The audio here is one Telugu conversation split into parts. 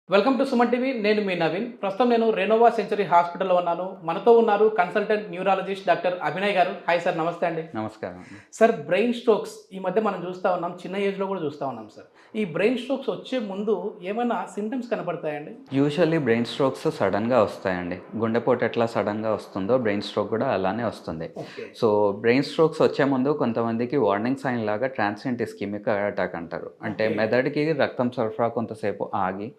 Welcome to Suman TV. నేను మీ నవీన్. ప్రస్తుతం నేను రెనోవా సెంచరీ హాస్పిటల్‌లో ఉన్నాను. మనతో ఉన్నారు కన్సల్టెంట్ న్యూరాలజిస్ట్ డాక్టర్ అభినయ్ గారు. హాయ్ సార్, నమస్తే అండి. నమస్కారం అండి. సార్, బ్రెయిన్ స్ట్రోక్స్ ఈ మధ్య మనం చూస్తా ఉన్నాం. చిన్న ఏజ్‌లో కూడా చూస్తా ఉన్నాం సార్. ఈ బ్రెయిన్ స్ట్రోక్స్ వచ్చే ముందు ఏమైనా సింప్టమ్స్ కనపడతాయండి? యూజువల్లీ బ్రెయిన్ స్ట్రోక్స్ సడన్‌గా వస్తాయండి. గుండెపోటు ఎట్లా సడన్‌గా వస్తుందో బ్రెయిన్ స్ట్రోక్ కూడా అలానే వస్తుంది. ఓకే. సో, బ్రెయిన్ స్ట్రోక్స్ వచ్చే ముందు కొంతమందికి వార్నింగ్ సైన్ లాగా ట్రాన్సియంట్ ఇస్కెమిక్ అటాక్ అంటారు. అంటే ఓకే. మెదడుకి రక్తం సరఫరా కొంతసేపు ఆగి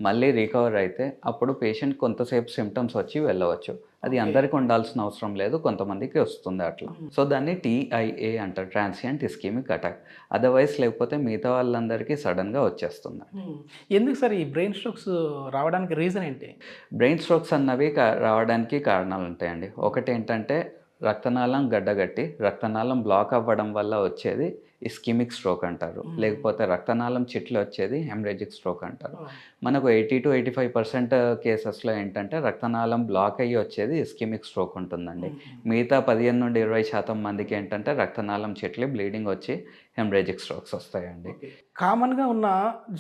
మళ్ళీ రికవర్ అయితే అప్పుడు పేషెంట్ కొంతసేపు సింప్టమ్స్ వచ్చి వెళ్ళవచ్చు. అది ఓకే. అందరికి ఉండాల్సిన అవసరం లేదు. కొంతమందికి వస్తుంది అట్లా. సో, దాన్ని టీఐఏ అంటారు, ట్రాన్సియంట్ ఇస్కెమిక్ అటాక్. అదర్‌వైస్ లేకపోతే మిగతా వాళ్ళందరికీ సడన్‌గా వచ్చేస్తుంది. హ్మ్. ఎందుకు సార్ ఈ బ్రెయిన్ స్ట్రోక్స్ రావడానికి రీజన్ ఏంటి? బ్రెయిన్ స్ట్రోక్స్ అన్నవి రావడానికి కారణాలు ఉంటాయండి. ఒకటేంటంటే రక్తనాళం గడ్డగట్టి రక్తనాళం బ్లాక్ అవ్వడం వల్ల వచ్చేది ఇస్కెమిక్ స్ట్రోక్ అంటారు. లేకపోతే రక్తనాళం చిట్లి వచ్చేది హెమరేజిక్ స్ట్రోక్ అంటారు. ఓహ్! మనకు 80-85% కేసెస్‌లో ఏంటంటే రక్తనాళం బ్లాక్ అయ్యి వచ్చేది ఇస్కెమిక్ స్ట్రోక్ ఉంటుందండి. హుహు. మిగతా 15-20% మందికి ఏంటంటే రక్తనాళం చిట్లి బ్లీడింగ్ వచ్చి హెమరేజిక్ స్ట్రోక్స్ వస్తాయండి. ఓకే. కామన్‌గా ఉన్న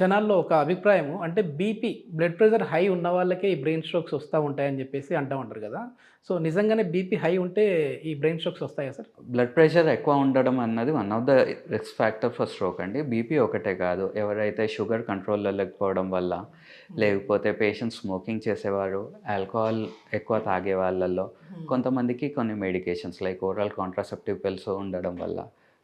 జనాల్లో ఒక అభిప్రాయము అంటే బీపీ, బ్లడ్ ప్రెషర్ హై ఉన్న వాళ్ళకే ఈ బ్రెయిన్ స్ట్రోక్స్ వస్తా ఉంటాయని చెప్పేసి అంటా ఉంటారు కదా! సో, నిజంగానే బీపీ హై ఉంటే ఈ బ్రెయిన్ స్ట్రోక్స్ వస్తాయా సార్? బ్లడ్ ప్రెషర్ ఎక్కువ ఉండడం అన్నది one of the risk factor for stroke అండి. బీపీ ఒకటే కాదు. ఎవరైతే షుగర్ కంట్రోల్‌లో లేకపోవడం వల్ల, లేకపోతే పేషెంట్స్ స్మోకింగ్ చేసేవారు, ఆల్కహాల్ ఎక్కువ తాగే వాళ్ళల్లో, హ్మ్. కొంతమందికి కొన్ని medications like oral contraceptive pills ఉండడం వల్ల,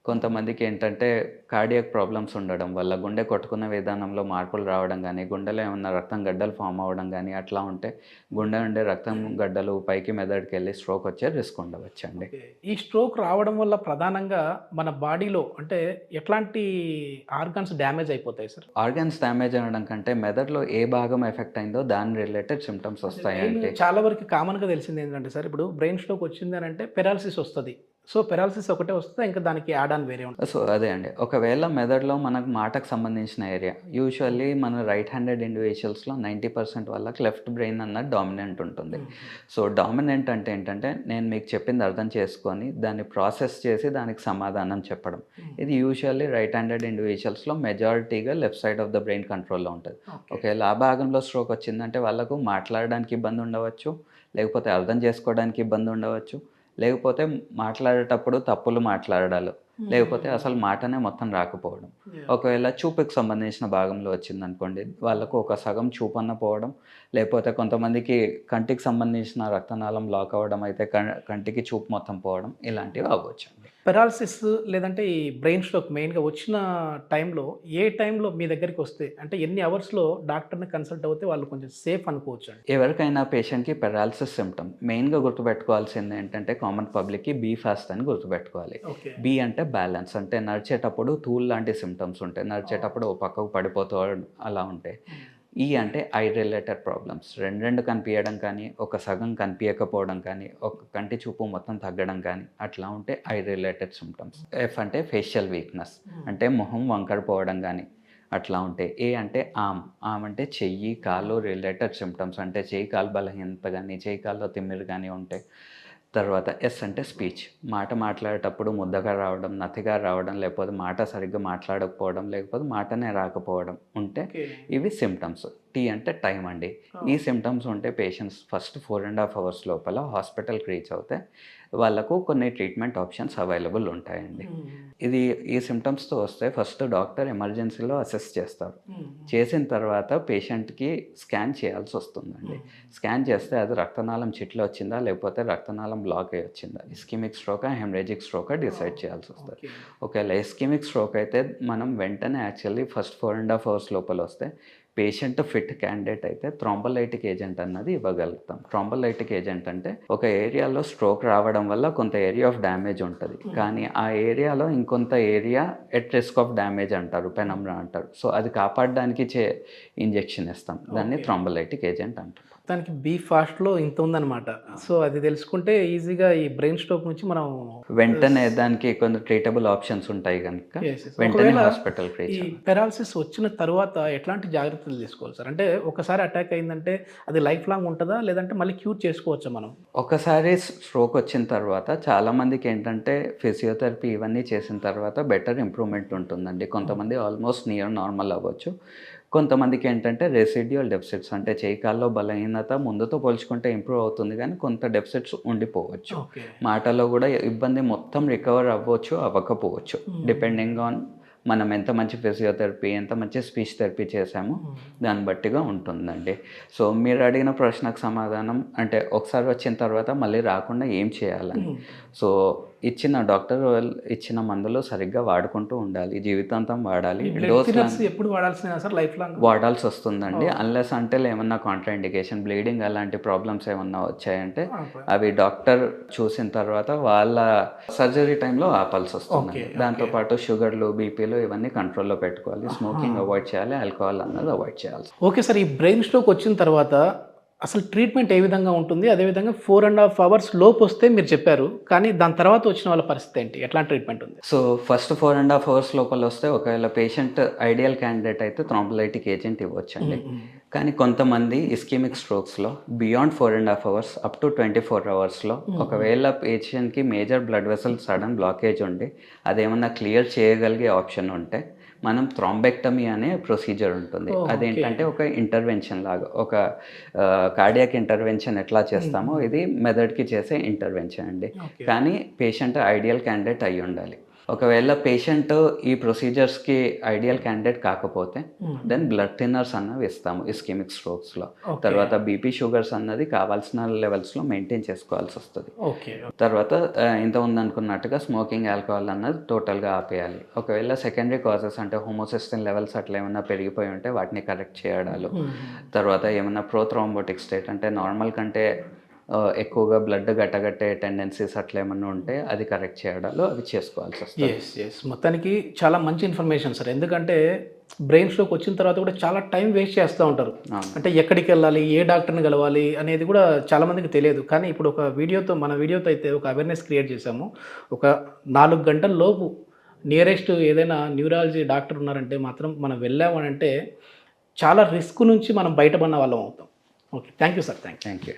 కొంతమందికి ఏంటంటే కార్డియాక్ ప్రాబ్లమ్స్ ఉండడం వల్ల, గుండె కొట్టుకునే విధానంలో మార్పులు రావడం గానీ, గుండెలో ఏమన్నా రక్తం గడ్డలు ఫార్మ్ అవ్వడం గానీ అట్లా ఉంటే గుండె నుండి రక్తం గడ్డలు పైకి మెదడుకెళ్ళి స్ట్రోక్ వచ్చే రిస్క్ ఉండవచ్చండి. ఓకే. ఈ స్ట్రోక్ రావడం వల్ల ప్రధానంగా మన బాడీలో అంటే ఎట్లాంటి ఆర్గాన్స్ డ్యామేజ్ అయిపోతాయి సార్? ఆర్గాన్స్ డ్యామేజ్ అవ్వడం కంటే మెదడులో ఏ భాగం ఎఫెక్ట్ అయిందో దాని రిలేటెడ్ సింప్టమ్స్ అంటే మెయిన్ వస్తాయంటే చాలా వరకు కామన్‌గా తెలిసింది ఏంటంటే సార్, ఇప్పుడు బ్రెయిన్ స్ట్రోక్ వచ్చిందనంటే పెరాలిసిస్ వస్తది. సో, పెరాలిసిస్ ఒకటే వస్తదా? ఇంకా దానికి యాడ్ ఆన్ వేరే ఉంటదా? సో, అదే అండి. ఒకవేళ మెదడులో మనకు మాటకు సంబంధించిన ఏరియా యూజువల్లీ మన రైట్ హ్యాండెడ్ ఇండివిజువల్స్‌లో 90% వాళ్ళకి లెఫ్ట్ బ్రెయిన్ అన్నది డామినెంట్ ఉంటుంది. హుహు. సో, డామినెంట్ అంటే ఏంటంటే నేను మీకు చెప్పింది అర్థం చేసుకొని దాన్ని ప్రాసెస్ చేసి దానికి సమాధానం చెప్పడం. హ్మ్. ఇది యూజువల్లీ రైట్ హ్యాండెడ్ ఇండివిజువల్స్‌లో మెజారిటీగా left side of the brain కంట్రోల్‌లో ఉంటది. ఓకే. ఒకవేళ ఆ భాగంలో స్ట్రోక్ వచ్చిందంటే వాళ్ళకు మాట్లాడడానికి ఇబ్బంది ఉండవచ్చు, లేకపోతే అర్థం చేసుకోవడానికి ఇబ్బంది ఉండవచ్చు, లేకపోతే మాట్లాడేటప్పుడు తప్పులు మాట్లాడాలు, లేకపోతే హ్మ్. అసలు మాటనే మొత్తం రాకపోవడం. యాహ్! ఒకవేళ చూపుకి సంబంధించిన భాగంలో వచ్చిందనుకోండి, వాళ్ళకు ఒక సగం చూపన్న పోవడం, లేకపోతే కొంతమందికి కంటికి సంబంధించిన రక్తనాళం బ్లాక్ అవ్వడం అయితే కంటికి చూపు మొత్తం పోవడం ఇలాంటివి అవ్వచ్చండి. పెరాలిసిస్ లేదంటే ఈ బ్రెయిన్ స్ట్రోక్ మెయిన్‌గా వచ్చిన టైంలో ఏ టైంలో మీ దగ్గరికొస్తే అంటే ఎన్ని అవర్స్‌లో డాక్టర్‌ని కన్సల్ట్ అవుతే వాళ్ళు కొంచెం సేఫ్ అనుకోవచ్చండి? ఎవరికైనా పేషెంట్‌కి పెరాలిసిస్ సింప్టమ్ మెయిన్‌గా గుర్తుపెట్టుకోవాల్సింది ఏంటంటే కామన్ పబ్లిక్‌కి బీ ఫాస్ట్ అని గుర్తుపెట్టుకోవాలి. ఓకే. బీ అంటే బ్యాలెన్స్, అంటే నడిచేటప్పుడు తూల్ లాంటి సింప్టమ్స్ ఉంటాయి. నడిచేటప్పుడు ఓ పక్కకు పడిపోతూ అలా ఉంటాయి. హ్మ్. ఈ అంటే ఐ రిలేటెడ్ ప్రాబ్లమ్స్. 2 కనిపియడం కానీ, ఒక సగం కనిపియకపోవడం కానీ, ఒక కంటి చూపు మొత్తం తగ్గడం కానీ అట్లా ఉంటే ఐ రిలేటెడ్ సింప్టమ్స్. ఎఫ్ అంటే ఫేషియల్ వీక్‌నెస్, హ్మ్. అంటే మొహం వంకర పోవడం గానీ అట్లా ఉంటాయి. ఏ అంటే ఆర్మ్ అంటే చెయ్యి, కాళ్ళు రిలేటెడ్ సింప్టమ్స్, అంటే చెయ్యి, కాలు బలహీనత గానీ, చెయ్యి, కాల్లో తిమ్మిరి గానీ ఉంటాయి. తర్వాత ఎస్ అంటే స్పీచ్. మాట మాట్లాడేటప్పుడు ముద్దగా రావడం, నత్తిగా రావడం, లేకపోతే మాట సరిగ్గా మాట్లాడకపోవడం, లేకపోతే మాటనే రాకపోవడం ఉంటే ఓకే. ఇవి సింప్టమ్స్. టీ అంటే టైం అండి. ఆ! ఈ సింప్టమ్స్ ఉంటే పేషెంట్స్ ఫస్ట్ 4½ అవర్స్ లోపల హాస్పిటల్‌కి రీచ్ అవుతే వాళ్ళకు కొన్ని ట్రీట్మెంట్ ఆప్షన్స్ అవైలబుల్ ఉంటాయండి. హ్మ్. ఇది ఈ సింప్టమ్స్‌తో వస్తే ఫస్ట్ డాక్టర్ ఎమర్జెన్సీలో అసెస్ చేస్తారు. హ్మ్. చేసిన తర్వాత పేషెంట్‌కి స్కాన్ చేయాల్సొస్తుందండి. హ్మ్. స్కాన్ చేస్తే అది రక్తనాళం చిట్లి వచ్చిందా? లేకపోతే రక్తనాళం బ్లాక్ అయ్యి వచ్చిందా? ఇస్కెమిక్ స్ట్రోకా? హెమరేజిక్ స్ట్రోకా? డిసైడ్ చేయాల్సొస్తది. ఓకే. ఒకవేళ ఇస్కెమిక్ స్ట్రోక్ అయితే మనం వెంటనే యాక్చువల్లీ ఫస్ట్ 4½ అవర్స్ లోపలొస్తే పేషెంట్ ఫిట్ క్యాండిడేట్ అయితే థ్రాంబోలైటిక్ ఏజెంట్ అన్నది ఇవ్వగలుగుతాం. థ్రాంబోలైటిక్ ఏజెంట్ అంటే ఒక ఏరియాలో స్ట్రోక్ రావడం వల్ల కొంత ఏరియా ఆఫ్ డ్యామేజ్ ఉంటది. కానీ ఆ ఏరియాలో ఇంకొంత area at risk of damage అంటారు. పెనమ్రా అంటారు. సో, అది కాపాడడానికి ఇంజెక్షన్ ఇస్తాం. దాన్ని ఓకే. థ్రాంబోలైటిక్ ఏజెంట్ అంటాం. మొత్తానికి బీ ఫాస్ట్‌లో ఇంత ఉందన్నమాట. సో, అది తెలుసుకుంటే ఈజీగా ఈ బ్రెయిన్ స్ట్రోక్ నుంచి మనం వెంటనే దానికి కొన్ని ట్రీటబుల్ ఆప్షన్స్ ఉంటాయి గనుక యెస్. యెస్. వెంటనే ఒకవేళ హాస్పిటల్‌కి ఈ రీచ్ అవ్వాలి. పెరాలిసిస్ వచ్చిన తరువాత ఎట్లాంటి జాగ్రత్తలు తీసుకోవాలి సార్? అంటే ఒకసారి అటాక్ అయిందంటే అది లైఫ్ లాంగ్ ఉంటదా? లేదంటే మళ్ళీ క్యూర్ చేసుకోవచ్చా మనం? ఒకసారి స్ట్రోక్ వచ్చిన తర్వాత చాలామందికేంటంటే ఫిజియోథెరపీ ఇవన్నీ చేసిన తర్వాత బెటర్ ఇంప్రూవ్‌మెంట్ ఉంటుందండి. కొంతమంది ఆల్మోస్ట్ నియర్ నార్మల్ అవ్వచ్చు. కొంతమందికి ఏంటంటే రెసిడ్యువల్ డెఫిసిట్స్ అంటే చేయి కాల్లో బలహీనత ముందుతో పోల్చుకుంటే ఇంప్రూవ్ అవుతుంది కానీ కొంత డెఫిసిట్స్ ఉండిపోవచ్చు. ఓకే. మాటలో కూడా ఇబ్బంది మొత్తం రికవర్ అవ్వచ్చు అవ్వకపోవచ్చు డిపెండింగ్ ఆన్ మనం ఎంత మంచి ఫిజియోథెరపీ ఎంత మంచి స్పీచ్ థెరపీ చేసామో దాన్ని బట్టిగా ఉంటుందండి. సో మీరు అడిగిన ప్రశ్నకు సమాధానం అంటే ఒకసారి వచ్చిన తర్వాత మళ్ళీ రాకుండా ఏం చేయాలని. సో ఇచ్చిన డాక్టర్ ఇచ్చిన మందులు సరిగ్గా వాడుకుంటూ ఉండాలి, జీవితాంతం వాడాలి. డోస్ ఎప్పుడు వాడాల్సిన సార్ లైఫ్ లాంగ్ వాడాల్సి వస్తుందండి. అన్లెస్ అంటే ఏమన్నా కాంట్రాఇండికేషన్ బ్లీడింగ్ అలాంటి ప్రాబ్లమ్స్ ఏమన్నా వచ్చాయంటే అవి డాక్టర్ చూసిన తర్వాత వాళ్ళ సర్జరీ టైంలో ఆపాల్సి వస్తుంది. దాంతోపాటు షుగర్లు బీపీలు ఇవన్నీ కంట్రోల్లో పెట్టుకోవాలి, స్మోకింగ్ అవాయిడ్ చేయాలి, ఆల్కహాల్ అన్నది అవాయిడ్ చేయాలి. ఓకే సార్, ఈ బ్రెయిన్ స్ట్రోక్ వచ్చిన తర్వాత అసలు ట్రీట్మెంట్ ఏ విధంగా ఉంటుంది, అదేవిధంగా 4.5 hours లోపు వస్తే మీరు చెప్పారు, కానీ దాని తర్వాత వచ్చిన వాళ్ళ పరిస్థితి ఏంటి, ఎట్లాంటి ట్రీట్మెంట్ ఉంది? సో ఫస్ట్ 4.5 hours లోపల వస్తే ఒకవేళ పేషెంట్ ఐడియల్ క్యాండిడేట్ అయితే థ్రాంబోలైటిక్ ఏజెంట్ ఇవ్వచ్చండి. కానీ కొంతమంది ఇస్కెమిక్ స్ట్రోక్స్లో beyond 4.5 hours up to 24 hours ఒకవేళ పేషెంట్కి major blood vessel sudden blockage ఉండి అదేమన్నా క్లియర్ చేయగలిగే ఆప్షన్ ఉంటే మనం థ్రాంబెక్టమీ అనే ప్రొసీజర్ ఉంటుంది. అదేంటంటే ఒక ఇంటర్వెన్షన్ లాగా, ఒక కార్డియాక్ ఇంటర్వెన్షన్ ఎట్లా చేస్తామో ఇది మెథడ్కి చేసే ఇంటర్వెన్షన్ అండి. కానీ పేషెంట్ ఐడియల్ క్యాండిడేట్ అయి ఉండాలి. ఒకవేళ పేషెంట్ ఈ ప్రొసీజర్స్కి ఐడియల్ క్యాండిడేట్ కాకపోతే దెన్ బ్లడ్ థిన్నర్స్ అన్నవి ఇస్తాము ఇస్కెమిక్ స్ట్రోక్స్లో. తర్వాత బీపీ షుగర్స్ అన్నది కావాల్సిన లెవెల్స్లో మెయింటైన్ చేసుకోవాల్సి వస్తుంది. తర్వాత ఇంత ఉందనుకున్నట్టుగా స్మోకింగ్ ఆల్కహాల్ అన్నది టోటల్గా ఆపేయాలి. ఒకవేళ సెకండరీ కాజెస్ అంటే హోమోసిస్టిన్ లెవెల్స్ అట్లా ఏమైనా పెరిగిపోయి ఉంటే వాటిని కరెక్ట్ చేయడాలు, తర్వాత ఏమైనా ప్రోథ్రాంబోటిక్ స్టేట్ అంటే నార్మల్ కంటే ఎక్కువగా బ్లడ్ గట్టగట్టే టెండెన్సీస్ అట్లా ఏమన్నా ఉంటే అది కరెక్ట్ చేయడాలు అవి చేసుకోవాల్సి వస్తుంది. మొత్తానికి చాలా మంచి ఇన్ఫర్మేషన్ సార్. ఎందుకంటే బ్రెయిన్ స్ట్రోక్ వచ్చిన తర్వాత కూడా చాలా టైం వేస్ట్ చేస్తూ ఉంటారు. అంటే ఎక్కడికి వెళ్ళాలి, ఏ డాక్టర్ని కలవాలి అనేది కూడా చాలామందికి తెలియదు. కానీ ఇప్పుడు ఒక మన వీడియోతో అయితే ఒక అవేర్నెస్ క్రియేట్ చేసాము. ఒక 4 గంటల లోపు నియరెస్ట్ ఏదైనా న్యూరాలజీ డాక్టర్ ఉన్నారంటే మాత్రం మనం వెళ్ళామనంటే చాలా రిస్క్ నుంచి మనం బయటపడిన వాళ్ళం అవుతాం. Okay, thank you sir. Thank you.